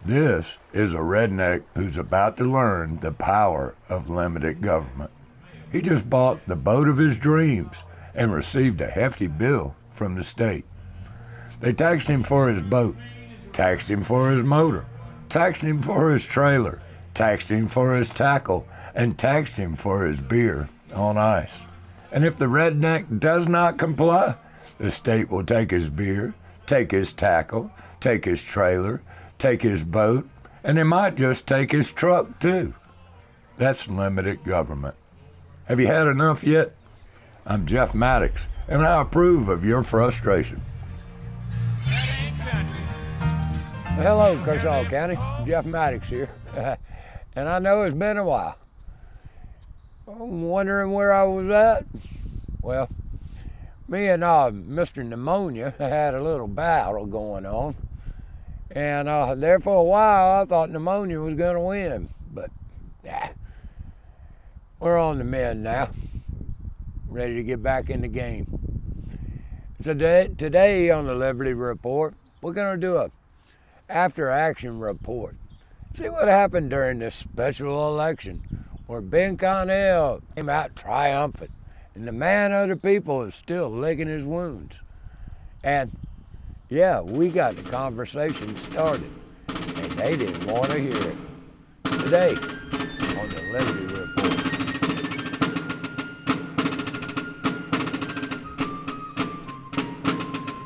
This is a redneck who's about to learn the power of limited government. He just bought the boat of his dreams and received a hefty bill from the state. They taxed him for his boat, taxed him for his motor, taxed him for his trailer, taxed him for his tackle, and taxed him for his beer on ice. And if the redneck does not comply, the state will take his beer, take his tackle, take his trailer, take his boat, and they might just take his truck too. That's limited government. Have you had enough yet? I'm Jeff Maddox, and I approve of your frustration. Hello, Kershaw County. Jeff Maddox here. And I know it's been a while. I'm wondering where I was at. Well, me and Mr. Pneumonia had a little battle going on. And there for a while, I thought Pneumonia was going to win. But, we're on the mend now. Ready to get back in the game. So today on the Liberty Report, we're going to do a after-action report. See what happened during this special election where Ben Connell came out triumphant and the man of the people is still licking his wounds. And yeah, we got the conversation started and they didn't want to hear it. Today on the Liberty Report.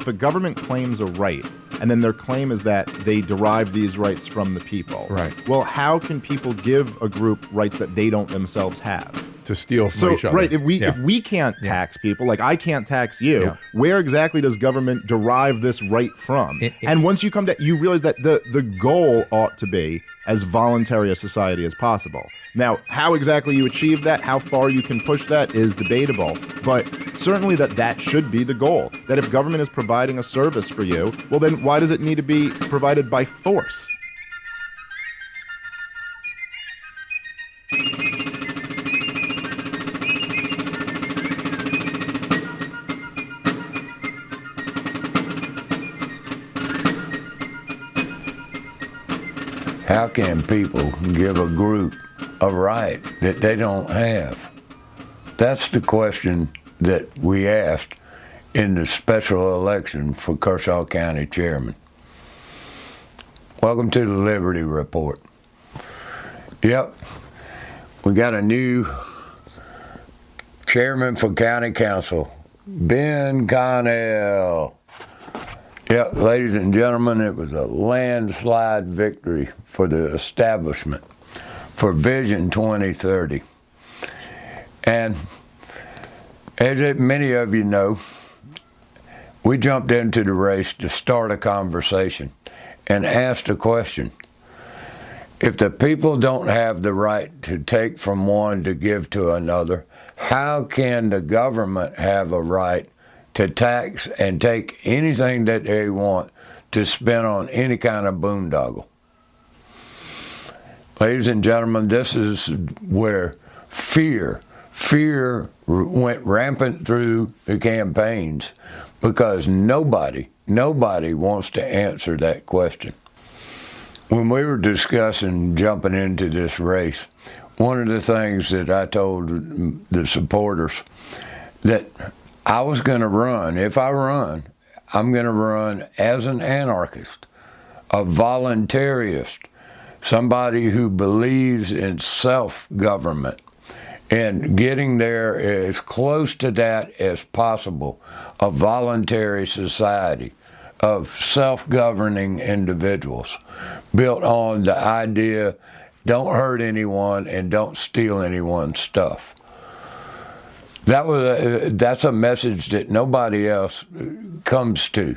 If a government claims a right, and then their claim is that they derive these rights from the people. Right. Well, how can people give a group rights that they don't themselves have? To steal from each other. Right, if we can't tax people, like I can't tax you, where exactly does government derive this right from? And once you come to, you realize that the goal ought to be as voluntary a society as possible. Now, how exactly you achieve that, how far you can push that is debatable, but certainly that should be the goal. That if government is providing a service for you, well then why does it need to be provided by force? How can people give a group a right that they don't have? That's the question that we asked in the special election for Kershaw County Chairman. Welcome to the Liberty Report. Yep, we got a new chairman for County Council, Ben Connell. Yeah, ladies and gentlemen, it was a landslide victory for the establishment for Vision 2030. And as many of you know, we jumped into the race to start a conversation and asked a question. If the people don't have the right to take from one to give to another, how can the government have a right to tax and take anything that they want to spend on any kind of boondoggle? Ladies and gentlemen, this is where fear went rampant through the campaigns because nobody wants to answer that question. When we were discussing jumping into this race, one of the things that I told the supporters that I was going to run, if I run, I'm going to run as an anarchist, a voluntarist, somebody who believes in self-government and getting there as close to that as possible, a voluntary society of self-governing individuals built on the idea, don't hurt anyone and don't steal anyone's stuff. That's a message that nobody else comes to.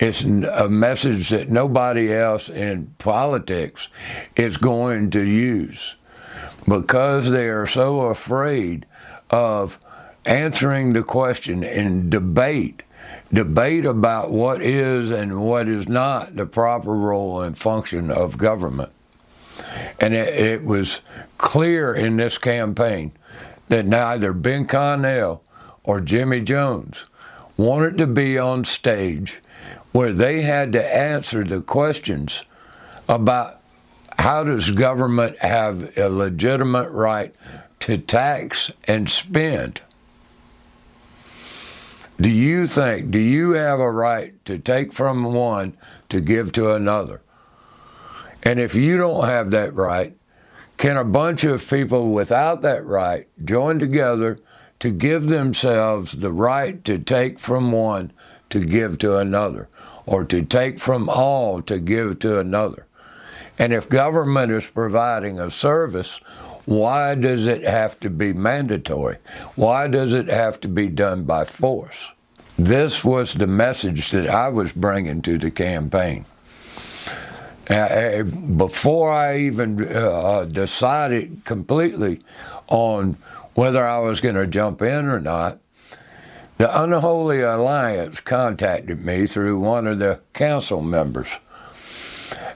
It's a message that nobody else in politics is going to use because they are so afraid of answering the question in debate about what is and what is not the proper role and function of government. And it was clear in this campaign that neither Ben Connell or Jimmy Jones wanted to be on stage where they had to answer the questions about how does government have a legitimate right to tax and spend? Do you have a right to take from one to give to another? And if you don't have that right, can a bunch of people without that right join together to give themselves the right to take from one to give to another, or to take from all to give to another? And if government is providing a service, why does it have to be mandatory? Why does it have to be done by force? This was the message that I was bringing to the campaign. Before I even decided completely on whether I was going to jump in or not, the Unholy Alliance contacted me through one of the council members,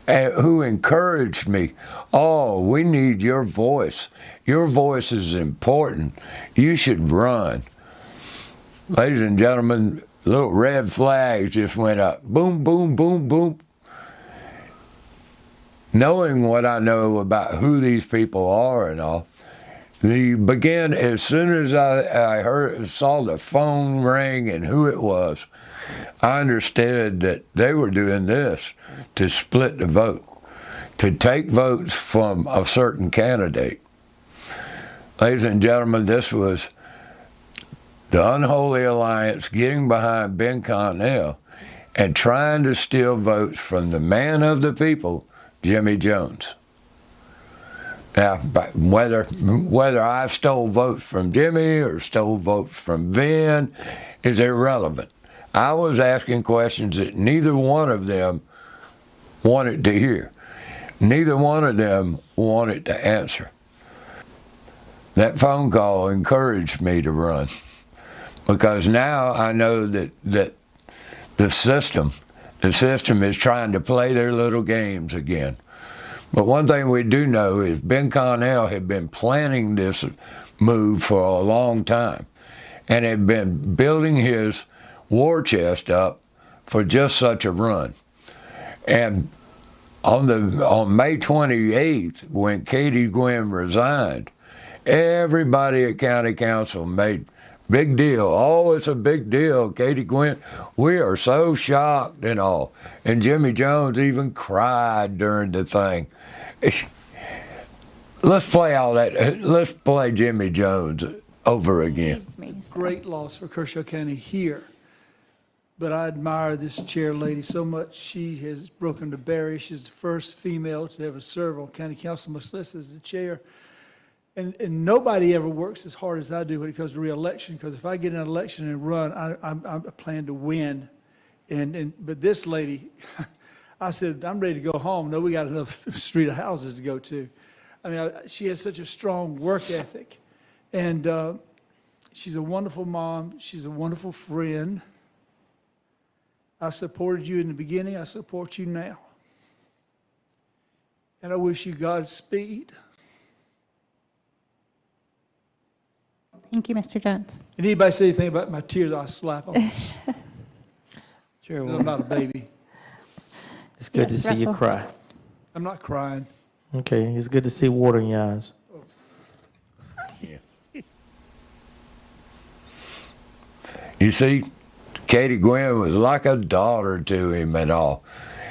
who encouraged me, oh, we need your voice. Your voice is important. You should run. Ladies and gentlemen, little red flags just went up. Boom, boom, boom, boom. Knowing what I know about who these people are and all, as soon as I saw the phone ring and who it was, I understood that they were doing this to split the vote, to take votes from a certain candidate. Ladies and gentlemen, this was the Unholy Alliance getting behind Ben Connell and trying to steal votes from the man of the people, Jimmy Jones. Now, whether I stole votes from Jimmy or stole votes from Ben is irrelevant. I was asking questions that neither one of them wanted to hear. Neither one of them wanted to answer. That phone call encouraged me to run, because now I know that the system is trying to play their little games again. But one thing we do know is Ben Connell had been planning this move for a long time and had been building his war chest up for just such a run. And on May 28th, when Katie Guinn resigned, everybody at County Council made big deal. Oh, it's a big deal, Katie Guinn. We are so shocked and all. And Jimmy Jones even cried during the thing. Let's play all that. Let's play Jimmy Jones over again. Great loss for Kershaw County here. But I admire this chair lady so much. She has broken the barrier. She's the first female to ever serve on county council, much less as the chair. And nobody ever works as hard as I do when it comes to re-election, because if I get an election and run, I plan to win. But this lady, I said, I'm ready to go home. No, we got another street of houses to go to. I mean, she has such a strong work ethic. And she's a wonderful mom. She's a wonderful friend. I supported you in the beginning. I support you now. And I wish you Godspeed. Thank you, Mr. Jones. And anybody say anything about my tears, I'll slap them. Sure. I'm not a baby. It's good Yes, to see you Russell. cry. I'm not crying. Okay, it's good to see water in your eyes. You see, Katie Guinn was like a daughter to him and all.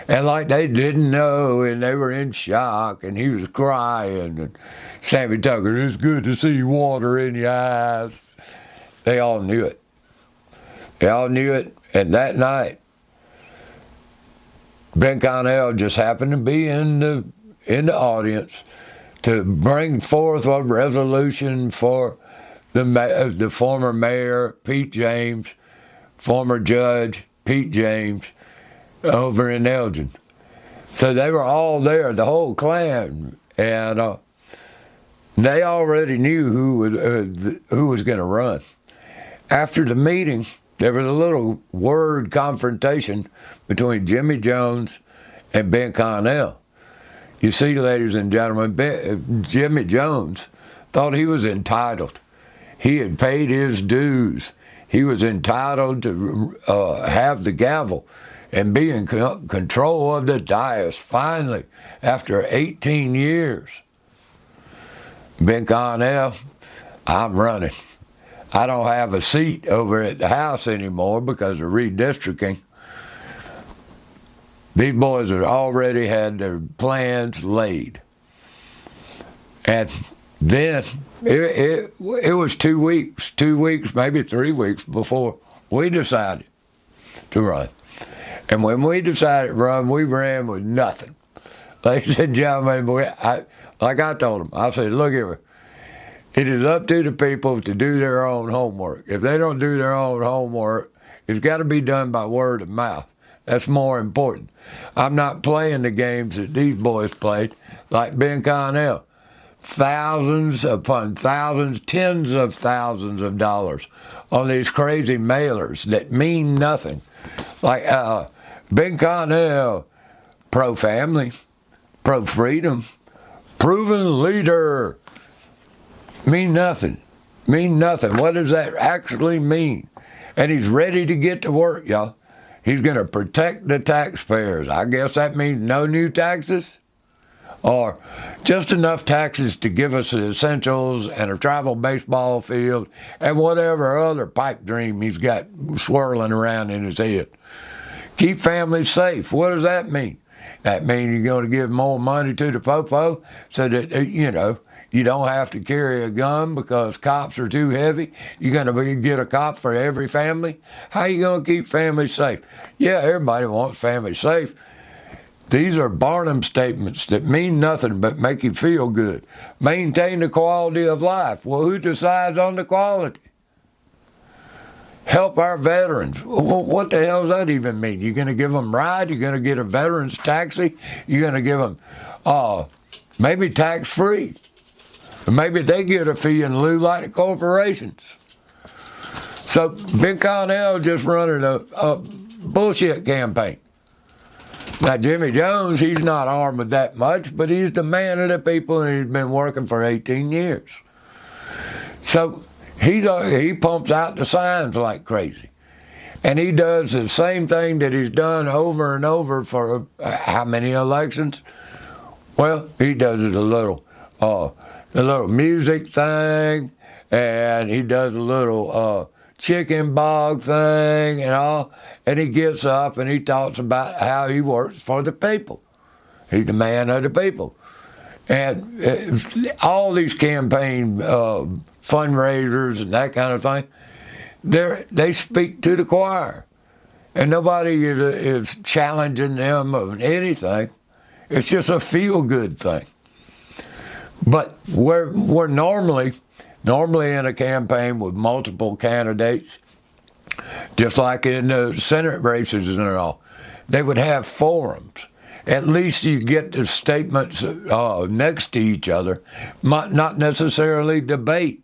And like they didn't know, and they were in shock, and he was crying. And Sammy Tucker, it's good to see water in your eyes. They all knew it. They all knew it. And that night, Ben Connell just happened to be in the audience to bring forth a resolution for the former mayor, Pete James, former judge, Pete James, over in Elgin. So they were all there, the whole clan, and they already knew who was going to run. After the meeting, there was a little word confrontation between Jimmy Jones and Ben Connell. You see, ladies and gentlemen, Jimmy Jones thought he was entitled. He had paid his dues. He was entitled to have the gavel. and be in control of the dais finally after 18 years. Ben Connell, I'm running. I don't have a seat over at the House anymore because of redistricting. These boys have already had their plans laid. And then it was 2 weeks, maybe 3 weeks before we decided to run. And when we decided to run, we ran with nothing. Ladies and gentlemen, like I told them, I said, look here, it is up to the people to do their own homework. If they don't do their own homework, it's got to be done by word of mouth. That's more important. I'm not playing the games that these boys played, like Ben Connell. Thousands upon thousands, tens of thousands of dollars on these crazy mailers that mean nothing. Like Ben Connell, pro-family, pro-freedom, proven leader. Mean nothing. Mean nothing. What does that actually mean? And he's ready to get to work, y'all. He's going to protect the taxpayers. I guess that means no new taxes, or just enough taxes to give us the essentials and a travel baseball field and whatever other pipe dream he's got swirling around in his head. Keep families safe. What does that mean? That means you're going to give more money to the popo so that, you don't have to carry a gun because cops are too heavy. You're going to get a cop for every family. How are you going to keep families safe? Yeah, everybody wants families safe. These are Barnum statements that mean nothing but make you feel good. Maintain the quality of life. Well, who decides on the quality? Help our veterans. Well, what the hell does that even mean? You're going to give them a ride? You're going to get a veterans taxi? You're going to give them maybe tax-free? Maybe they get a fee in lieu like the corporations. So Ben Connell just running a bullshit campaign. Now, Jimmy Jones, he's not armed with that much, but he's the man of the people, and he's been working for 18 years. So he pumps out the signs like crazy. And he does the same thing that he's done over and over for how many elections? Well, he does it a little music thing, and he does a little chicken bog thing and all, and he gets up and he talks about how he works for the people. He's the man of the people. And all these campaign fundraisers and that kind of thing, they speak to the choir. And nobody is challenging them of anything. It's just a feel-good thing. But we're normally in a campaign with multiple candidates, just like in the Senate races and all, they would have forums. At least you get the statements next to each other, not necessarily debate.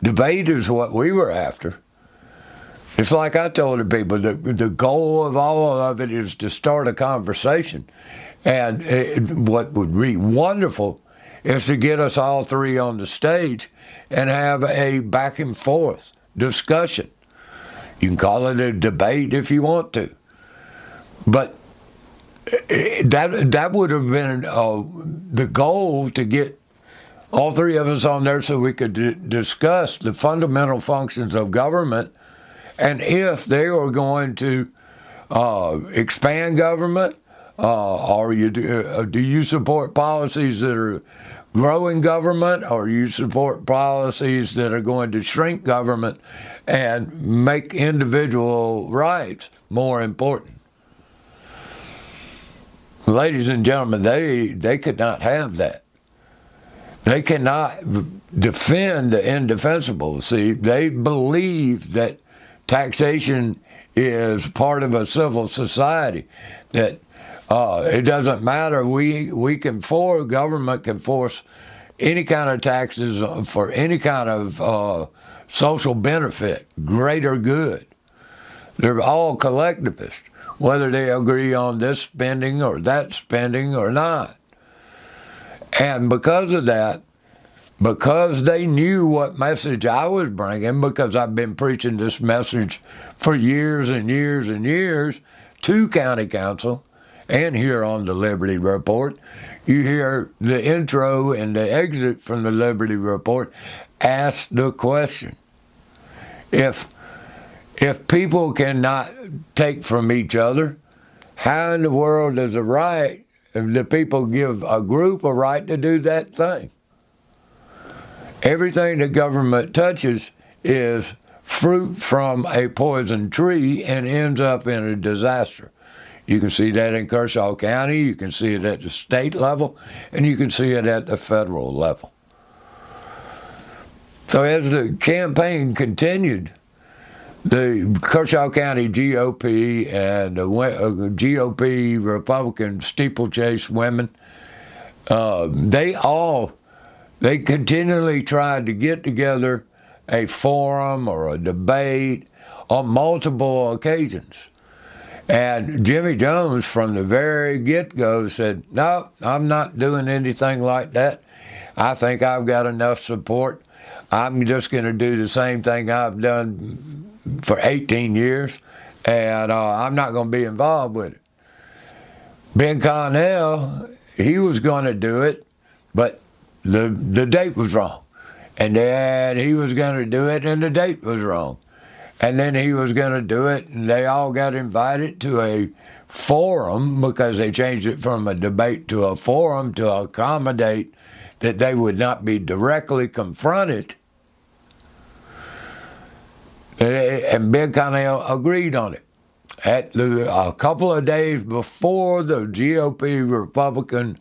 Debate is what we were after. It's like I told the people, the goal of all of it is to start a conversation. And what would be wonderful is to get us all three on the stage and have a back and forth discussion. You can call it a debate if you want to. But that would have been the goal, to get all three of us on there so we could discuss the fundamental functions of government, and if they were going to expand government, or do you support policies that are growing government, or you support policies that are going to shrink government and make individual rights more important? Ladies and gentlemen, they could not have that. They cannot defend the indefensible. See, they believe that taxation is part of a civil society, that it doesn't matter. Government can force any kind of taxes for any kind of social benefit, greater good. They're all collectivists, whether they agree on this spending or that spending or not. And because of that, because they knew what message I was bringing, because I've been preaching this message for years and years and years, to county council and here on the Liberty Report, you hear the intro and the exit from the Liberty Report ask the question. If people cannot take from each other, how in the world does the people give a group a right to do that thing? Everything the government touches is fruit from a poison tree and ends up in a disaster. You can see that in Kershaw County, you can see it at the state level, and you can see it at the federal level. So as the campaign continued, the Kershaw County GOP and the GOP Republican steeplechase women, they continually tried to get together a forum or a debate on multiple occasions. And Jimmy Jones, from the very get-go, said, no, I'm not doing anything like that. I think I've got enough support. I'm just going to do the same thing I've done for 18 years, and I'm not going to be involved with it. Ben Connell, he was going to do it, but the date was wrong. And then he was going to do it, and the date was wrong. And then he was going to do it, and they all got invited to a forum because they changed it from a debate to a forum to accommodate that they would not be directly confronted. And Ben Connell agreed on it. A couple of days before the GOP Republican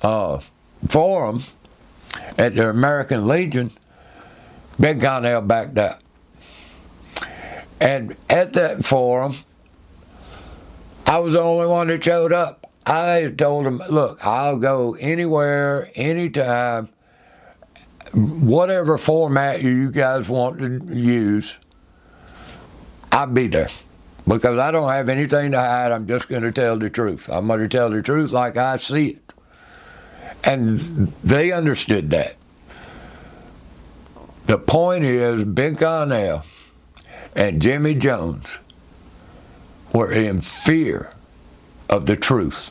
forum at the American Legion, Ben Connell backed out. And at that forum, I was the only one that showed up. I told him, look, I'll go anywhere, anytime, whatever format you guys want to use, I'll be there. Because I don't have anything to hide. I'm just going to tell the truth. I'm going to tell the truth like I see it. And they understood that. The point is, Ben Connell and Jimmy Jones were in fear of the truth.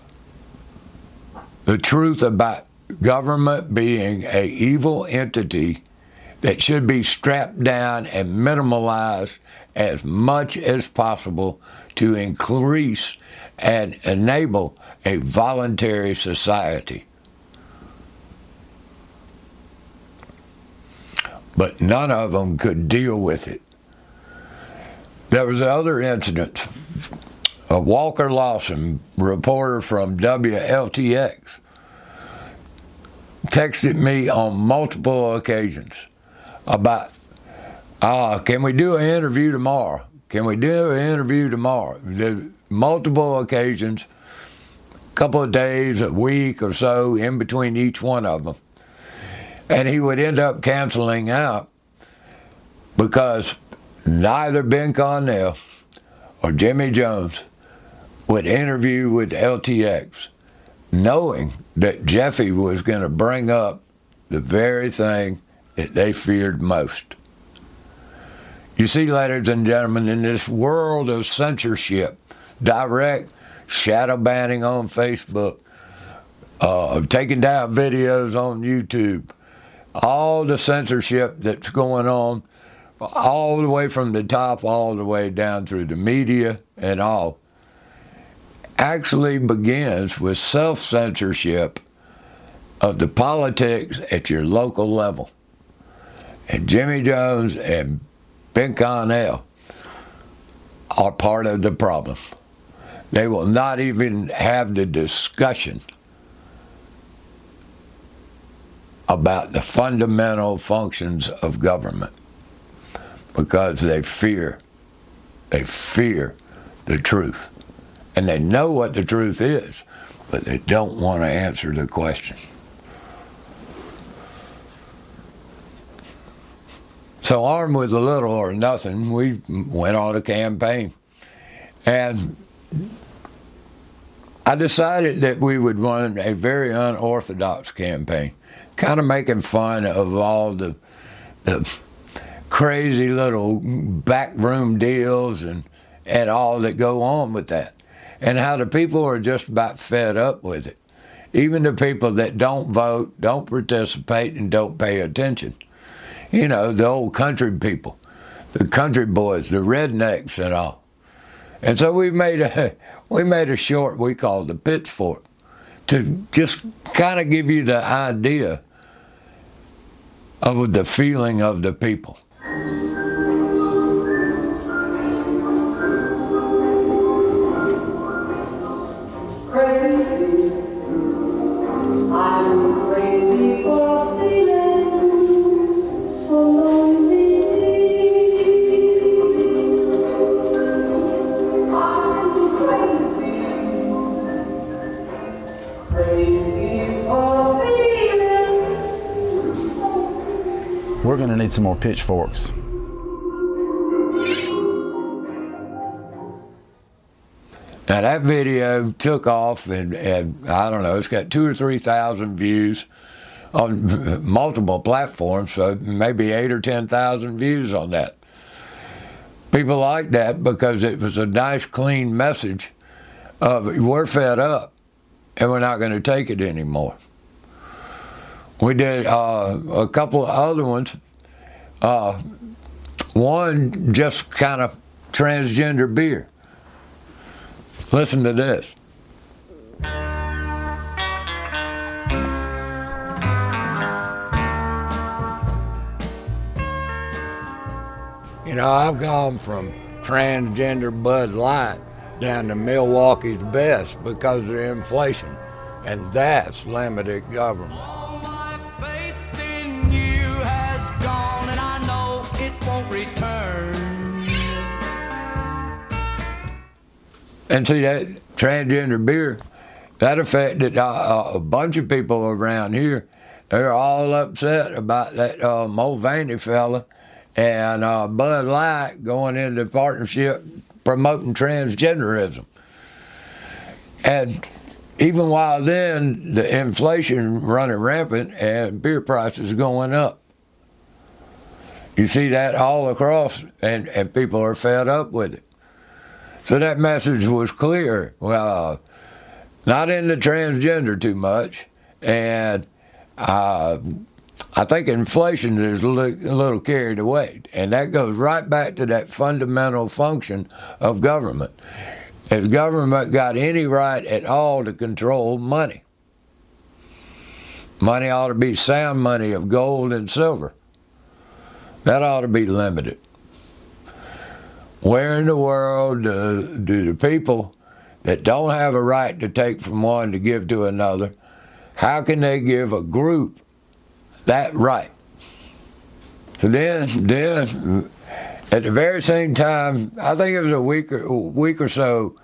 The truth about government being an evil entity that should be strapped down and minimalized as much as possible to increase and enable a voluntary society. But none of them could deal with it. There was other incidents. Walker Lawson, reporter from WLTX, texted me on multiple occasions about, can we do an interview tomorrow? Can we do an interview tomorrow? Multiple occasions, a couple of days, a week or so in between each one of them. And he would end up canceling out because neither Ben Connell or Jimmy Jones would interview with LTX, knowing that Jeffy was going to bring up the very thing that they feared most. You see, ladies and gentlemen, in this world of censorship, direct shadow banning on Facebook, taking down videos on YouTube, all the censorship that's going on, all the way from the top, all the way down through the media and all, actually begins with self-censorship of the politics at your local level. And Jimmy Jones and Ben Connell are part of the problem. They will not even have the discussion about the fundamental functions of government because they fear the truth. And they know what the truth is, but they don't want to answer the question. So armed with a little or nothing, we went on a campaign. And I decided that we would run a very unorthodox campaign, kind of making fun of all the crazy little backroom deals and all that go on with that. and how the people are just about fed up with it. Even the people that don't vote, don't participate, and don't pay attention. You know, the old country people, the country boys, the rednecks and all. And so we made a short we called the Pitchfork to just kind of give you the idea of the feeling of the people. We're going to need some more pitchforks. Now that video took off, and I don't know, it's got 2,000 or 3,000 views on multiple platforms, so maybe 8,000 or 10,000 views on that. People like that because it was a nice, clean message of we're fed up and we're not going to take it anymore. We did a couple of other ones. One just kind of transgender beer. Listen to this. You know, I've gone from transgender Bud Light down to Milwaukee's Best because of the inflation, and that's limited government. All my faith in you has gone, and I know it won't return. And see, that transgender beer, that affected a bunch of people around here. They're all upset about that Mulvaney fella and Bud Light going into partnership promoting transgenderism. And even while then, the inflation running rampant and beer prices going up. You see that all across, and people are fed up with it. So that message was clear. Well, not into transgender too much, and I think inflation is a little carried away, and that goes right back to that fundamental function of government. If government got any right at all to control money, money ought to be sound money of gold and silver. That ought to be limited. Where in the world do the people that don't have a right to take from one to give to another, how can they give a group that right? So then at the very same time, I think it was a week or so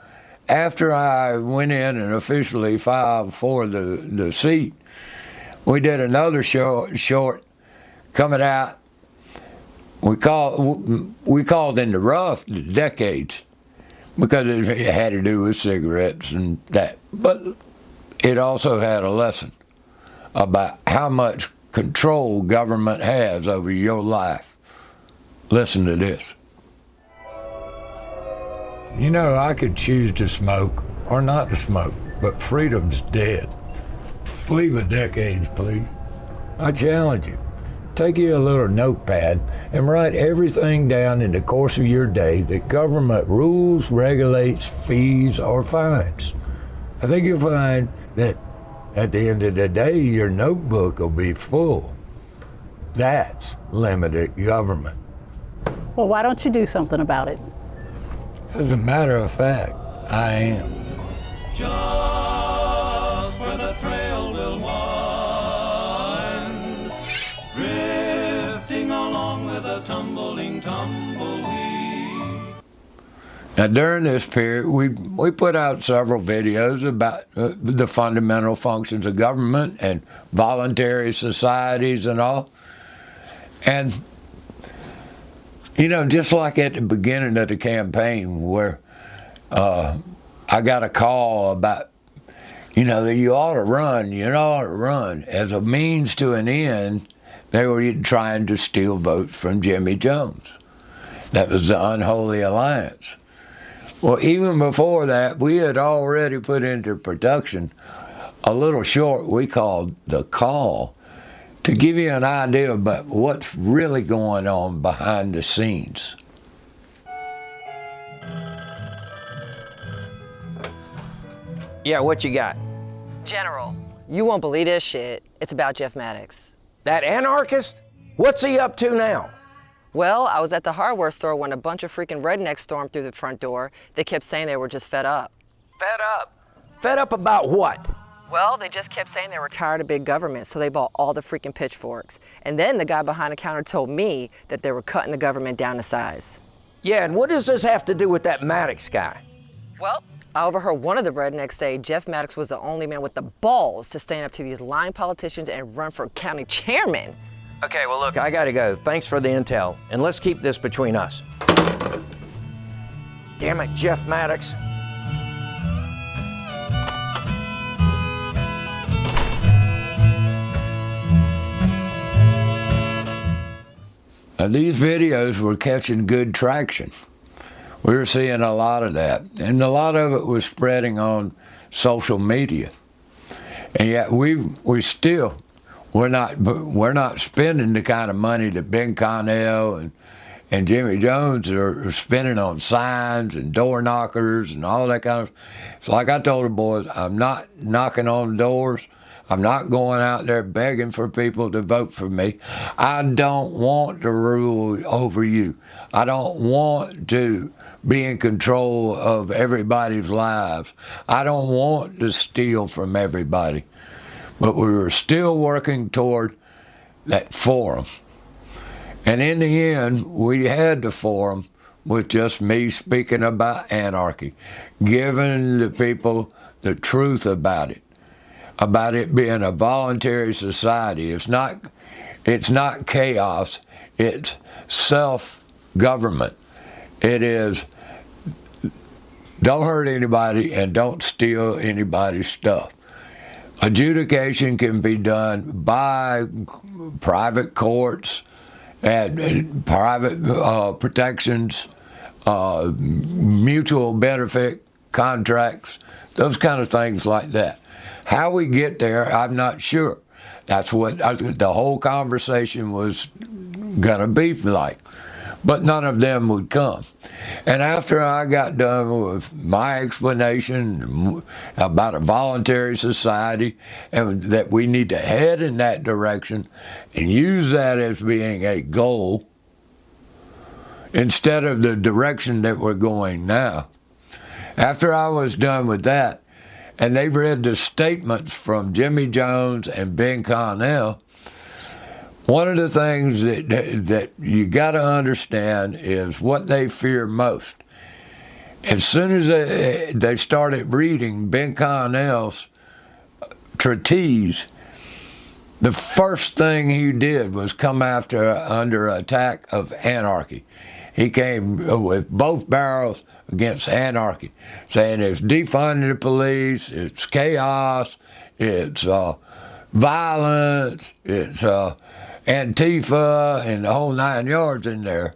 after I went in and officially filed for the seat, we did another short coming out. We called in the rough the decades because it had to do with cigarettes and that. But it also had a lesson about how much control government has over your life. Listen to this. You know, I could choose to smoke or not to smoke, but freedom's dead. Just leave the decades, please. I challenge you. Take you a little notepad and write everything down in the course of your day that government rules, regulates, fees, or fines. I think you'll find that at the end of the day, your notebook will be full. That's limited government. Well, why don't you do something about it? As a matter of fact, I am. Just where the trail will wind, drifting along with a tumbling tumbleweed. Now, during this period, we put out several videos about the fundamental functions of government and voluntary societies and all. And, you know, just like at the beginning of the campaign where I got a call about, you know, that you ought to run. As a means to an end, they were trying to steal votes from Jimmy Jones. That was the unholy alliance. Well, even before that, we had already put into production a little short we called The Call to give you an idea about what's really going on behind the scenes. Yeah, what you got? General, you won't believe this shit. It's about Jeff Maddox. That anarchist? What's he up to now? Well, I was at the hardware store when a bunch of freaking rednecks stormed through the front door. They kept saying they were just fed up. Fed up? Fed up about what? Well, they just kept saying they were tired of big government, so they bought all the freaking pitchforks. And then the guy behind the counter told me that they were cutting the government down to size. Yeah, and what does this have to do with that Maddox guy? Well, I overheard one of the rednecks say Jeff Maddox was the only man with the balls to stand up to these lying politicians and run for county chairman. Okay, well, look, I gotta go. Thanks for the intel, and let's keep this between us. Damn it, Jeff Maddox. Now, these videos were catching good traction. We were seeing a lot of that, and a lot of it was spreading on social media. And yet we're not spending the kind of money that Ben Connell and Jimmy Jones are spending on signs and door knockers and all that kind of. It's like I told the boys, I'm not knocking on doors. I'm not going out there begging for people to vote for me. I don't want to rule over you. I don't want to be in control of everybody's lives. I don't want to steal from everybody. But we were still working toward that forum. And in the end, we had the forum with just me speaking about anarchy, giving the people the truth about it being a voluntary society. It's not chaos, it's self-government. It is don't hurt anybody and don't steal anybody's stuff. Adjudication can be done by private courts and private protections, mutual benefit contracts, those kind of things like that. How we get there, I'm not sure. That's what the whole conversation was going to be like. But none of them would come. And after I got done with my explanation about a voluntary society and that we need to head in that direction and use that as being a goal instead of the direction that we're going now, after I was done with that, and they read the statements from Jimmy Jones and Ben Connell, one of the things that you got to understand is what they fear most. As soon as they started reading Ben Connell's treatise, the first thing he did was come under attack of anarchy. He came with both barrels against anarchy, saying it's defunding the police, it's chaos, it's violence, it's Antifa, and the whole 9 yards in there,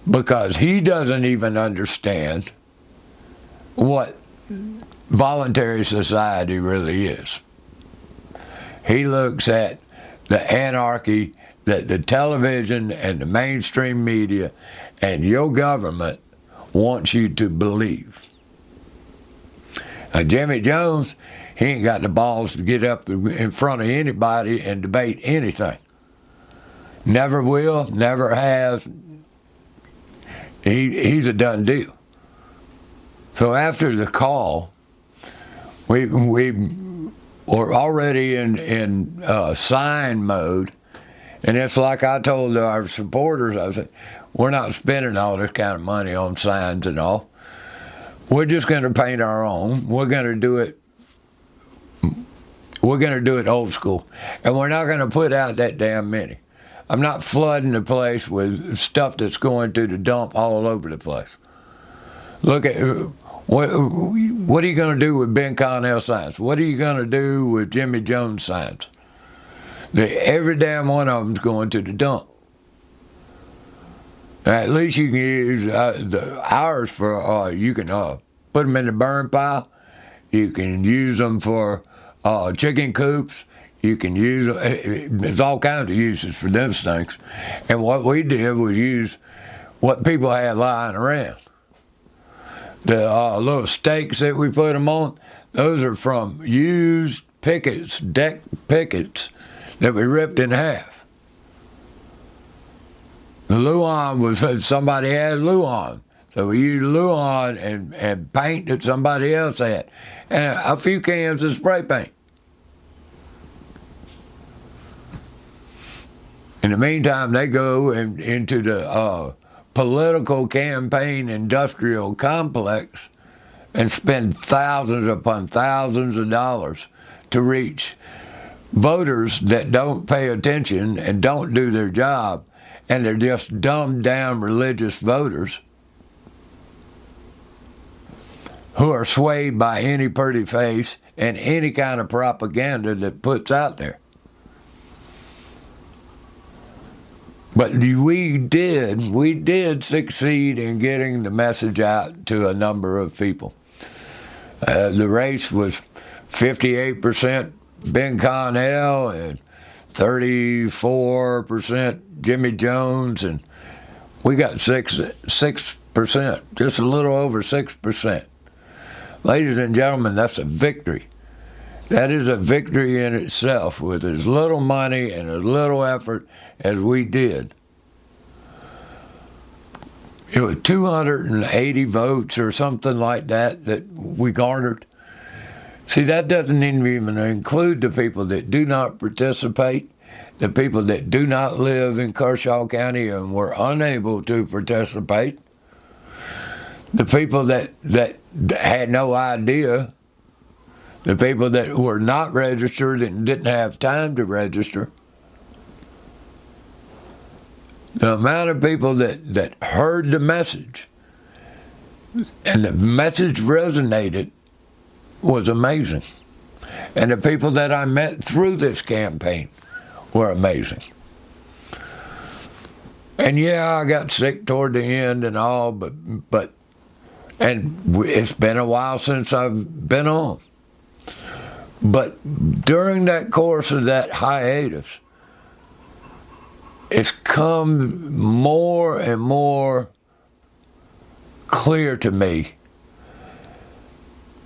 because he doesn't even understand what voluntary society really is. He looks at the anarchy that the television and the mainstream media and your government wants you to believe. Now, Jimmy Jones, he ain't got the balls to get up in front of anybody and debate anything. Never will, never has. He's a done deal. So after the call, we were already in sign mode. And it's like I told our supporters, I said, we're not spending all this kind of money on signs and all. We're just going to paint our own. We're going to do it old school. And we're not going to put out that damn many. I'm not flooding the place with stuff that's going to the dump all over the place. Look at, what are you going to do with Ben Connell signs? What are you going to do with Jimmy Jones signs? Every damn one of them's going to the dump. At least you can use ours for, you can put them in the burn pile. You can use them for chicken coops. You can use them. There's all kinds of uses for those things. And what we did was use what people had lying around. The little stakes that we put them on, those are from used pickets, deck pickets that we ripped in half. The Luan was, somebody had Luan. So we used Luan and paint that somebody else had. And a few cans of spray paint. In the meantime, they go into the political campaign industrial complex and spend thousands upon thousands of dollars to reach voters that don't pay attention and don't do their job. And they're just dumbed down religious voters who are swayed by any pretty face and any kind of propaganda that puts out there. But we did succeed in getting the message out to a number of people. The race was 58% Ben Connell and 34% Jimmy Jones, and we got 6%, just a little over 6%. Ladies and gentlemen, that's a victory. That is a victory in itself with as little money and as little effort as we did. It was 280 votes or something like that we garnered. See, that doesn't even include the people that do not participate, the people that do not live in Kershaw County and were unable to participate, the people that had no idea, the people that were not registered and didn't have time to register. The amount of people that heard the message and the message resonated was amazing. And the people that I met through this campaign were amazing. And yeah, I got sick toward the end and all, but it's been a while since I've been on. But during that course of that hiatus, it's come more and more clear to me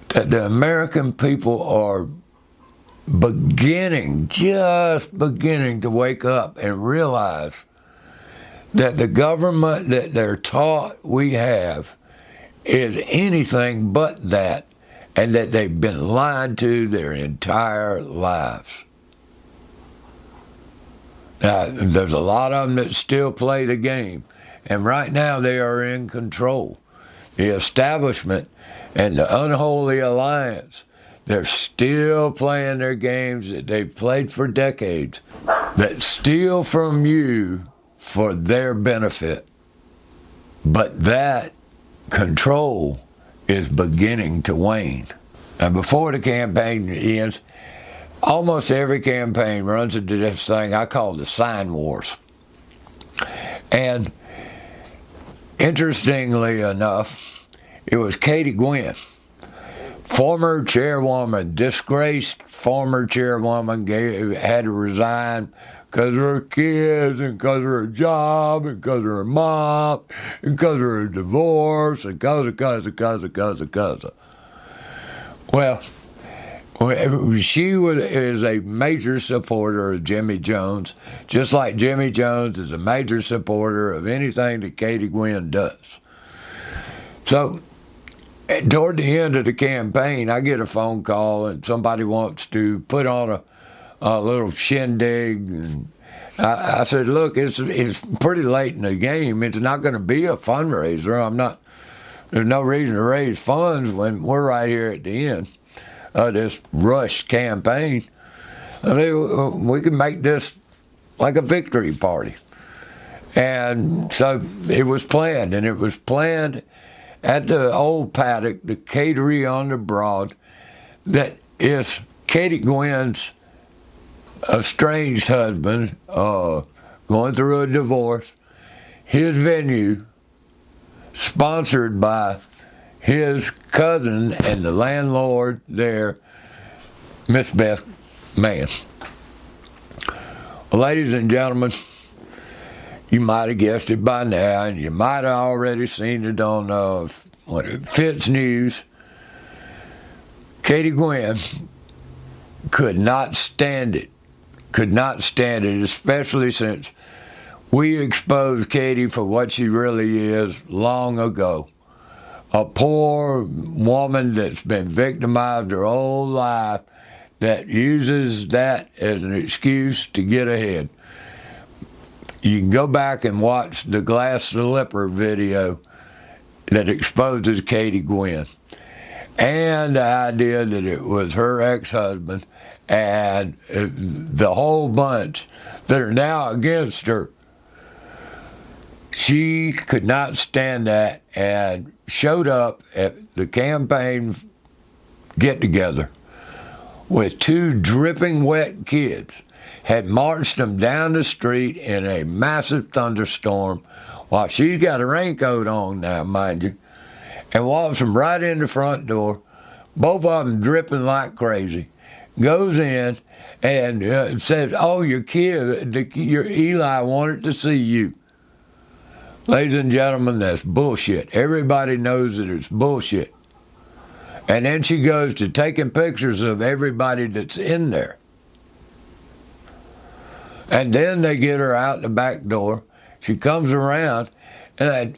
that the American people are just beginning to wake up and realize that the government that they're taught we have is anything but that, and that they've been lied to their entire lives. Now, there's a lot of them that still play the game, and right now they are in control. The establishment and the unholy alliance, they're still playing their games that they've played for decades, that steal from you for their benefit. But that control is beginning to wane. And before the campaign ends, almost every campaign runs into this thing I call the sign wars. And interestingly enough, it was Katie Guinn, former chairwoman, disgraced former chairwoman, had to resign because of her kids and because of her job and because of her mom and because of her divorce and because. Well, she is a major supporter of Jimmy Jones, just like Jimmy Jones is a major supporter of anything that Katie Guinn does. So, toward the end of the campaign, I get a phone call and somebody wants to put on a little shindig. And I said, look, it's pretty late in the game. It's not going to be a fundraiser. There's no reason to raise funds when we're right here at the end of this rushed campaign. I mean, we can make this like a victory party. And so it was planned, and it was planned at the old paddock, the Catery on the Broad, that is Katie Gwynn's estranged husband, going through a divorce. his venue, sponsored by his cousin and the landlord there, Miss Beth Mann. Well, ladies and gentlemen, you might have guessed it by now, and you might have already seen it on Fitz News. Katie Guinn could not stand it. Could not stand it, especially since we exposed Katie for what she really is long ago. A poor woman that's been victimized her whole life that uses that as an excuse to get ahead. You can go back and watch the glass slipper video that exposes Katie Guinn. And the idea that it was her ex-husband and the whole bunch that are now against her. She could not stand that and showed up at the campaign get-together with two dripping wet kids, had marched them down the street in a massive thunderstorm while she's got a raincoat on now, mind you, and walks them right in the front door, both of them dripping like crazy. Goes in and says, "Oh, your kid, your Eli wanted to see you." Ladies and gentlemen, that's bullshit. Everybody knows that it's bullshit. And then she goes to taking pictures of everybody that's in there. And then they get her out the back door. She comes around, and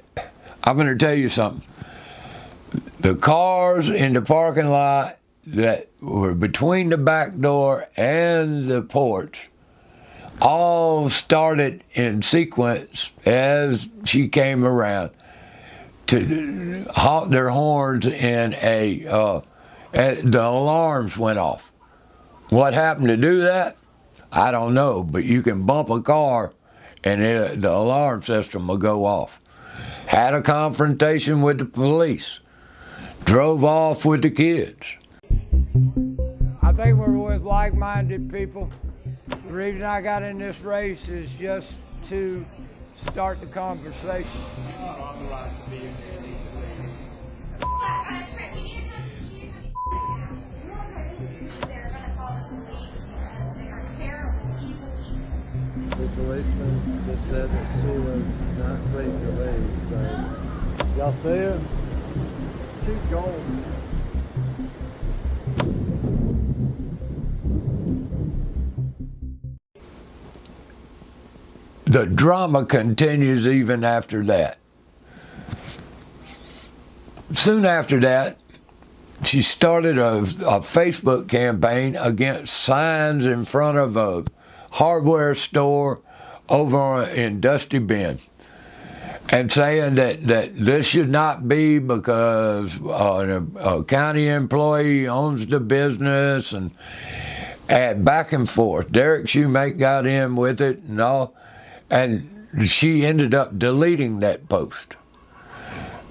I'm going to tell you something. The cars in the parking lot that were between the back door and the porch all started in sequence as she came around to honk their horns in the alarms went off. What happened to do that? I don't know, but you can bump a car and the alarm system will go off. Had a confrontation with the police. Drove off with the kids. I think we're with like-minded people. The reason I got in this race is just to start the conversation. The policeman just said that she was not free to leave, so y'all see her? She's gone. The drama continues even after that. Soon after that, she started a Facebook campaign against signs in front of a hardware store over in Dusty Bend, and saying that this should not be because a county employee owns the business, and back and forth. Derek Shoemake got in with it and all, and she ended up deleting that post.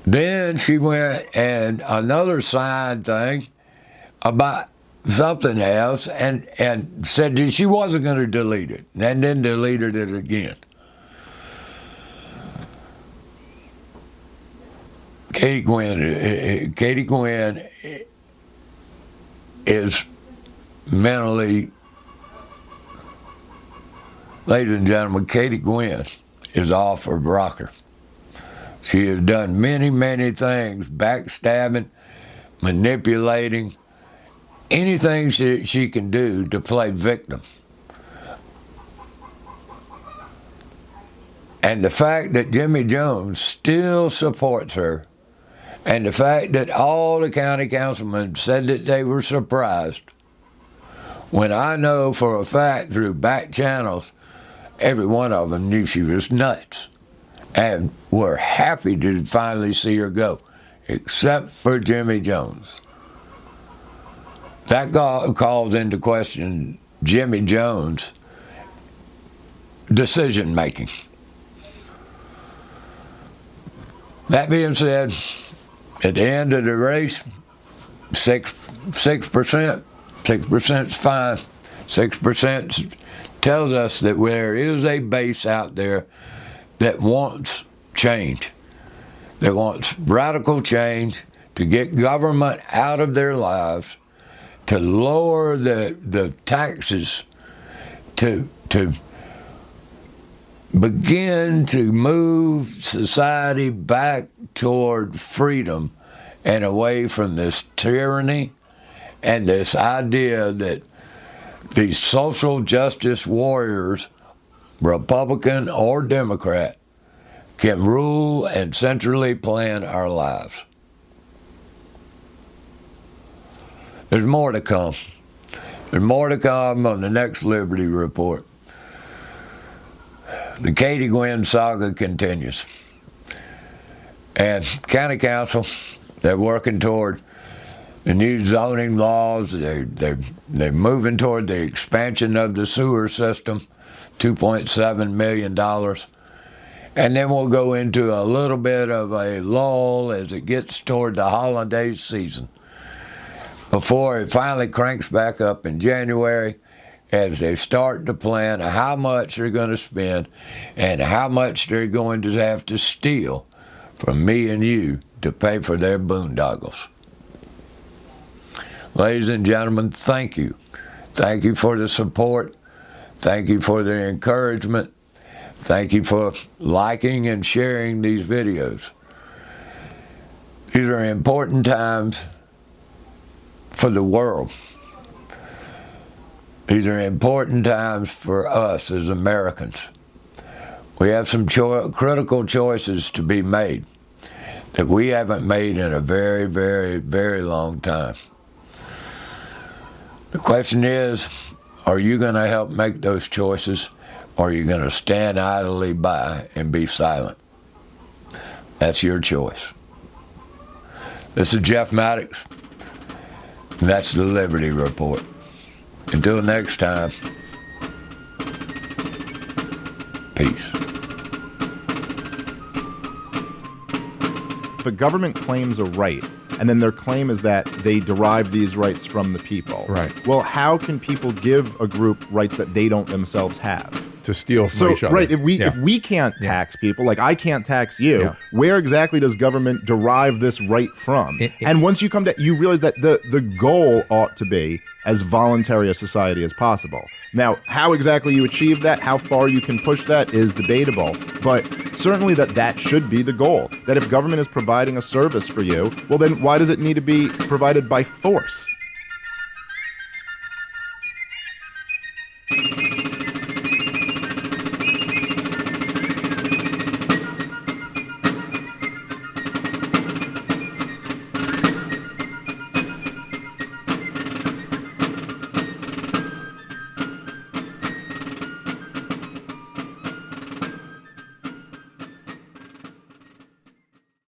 Then she went and another sign thing about something else and said that she wasn't going to delete it, and then deleted it again. Katie Guinn is mentally, ladies and gentlemen, Katie Guinn is off her rocker. She has done many, many things, backstabbing, manipulating, anything she can do to play victim. And the fact that Jimmy Jones still supports her, and the fact that all the county councilmen said that they were surprised, when I know for a fact through back channels, every one of them knew she was nuts and were happy to finally see her go, except for Jimmy Jones. That calls into question Jimmy Jones' decision making. That being said, at the end of the race, 6% is fine. 6% tells us that there is a base out there that wants change, that wants radical change to get government out of their lives, to lower the taxes, to begin to move society back toward freedom and away from this tyranny and this idea that these social justice warriors, Republican or Democrat, can rule and centrally plan our lives. There's more to come. There's more to come on the next Liberty Report. The Katie Guinn saga continues. And County Council, they're working toward the new zoning laws. They're moving toward the expansion of the sewer system, $2.7 million. And then we'll go into a little bit of a lull as it gets toward the holiday season, before it finally cranks back up in January, as they start to plan how much they're going to spend and how much they're going to have to steal from me and you to pay for their boondoggles. Ladies and gentlemen, thank you. Thank you for the support. Thank you for the encouragement. Thank you for liking and sharing these videos. These are important times for the world. These are important times for us as Americans. We have some critical choices to be made that we haven't made in a very, very, very long time. The question is, are you going to help make those choices, or are you going to stand idly by and be silent? That's your choice. This is Jeff Maddox. And that's the Liberty Report. Until next time, peace. If a government claims a right, and then their claim is that they derive these rights from the people. Right. Well, how can people give a group rights that they don't themselves have? To steal from each other. Right, if we can't tax people, like I can't tax you, where exactly does government derive this right from? And once you come to, you realize that the goal ought to be as voluntary a society as possible. Now, how exactly you achieve that, how far you can push that is debatable, but certainly that should be the goal. That if government is providing a service for you, well then why does it need to be provided by force?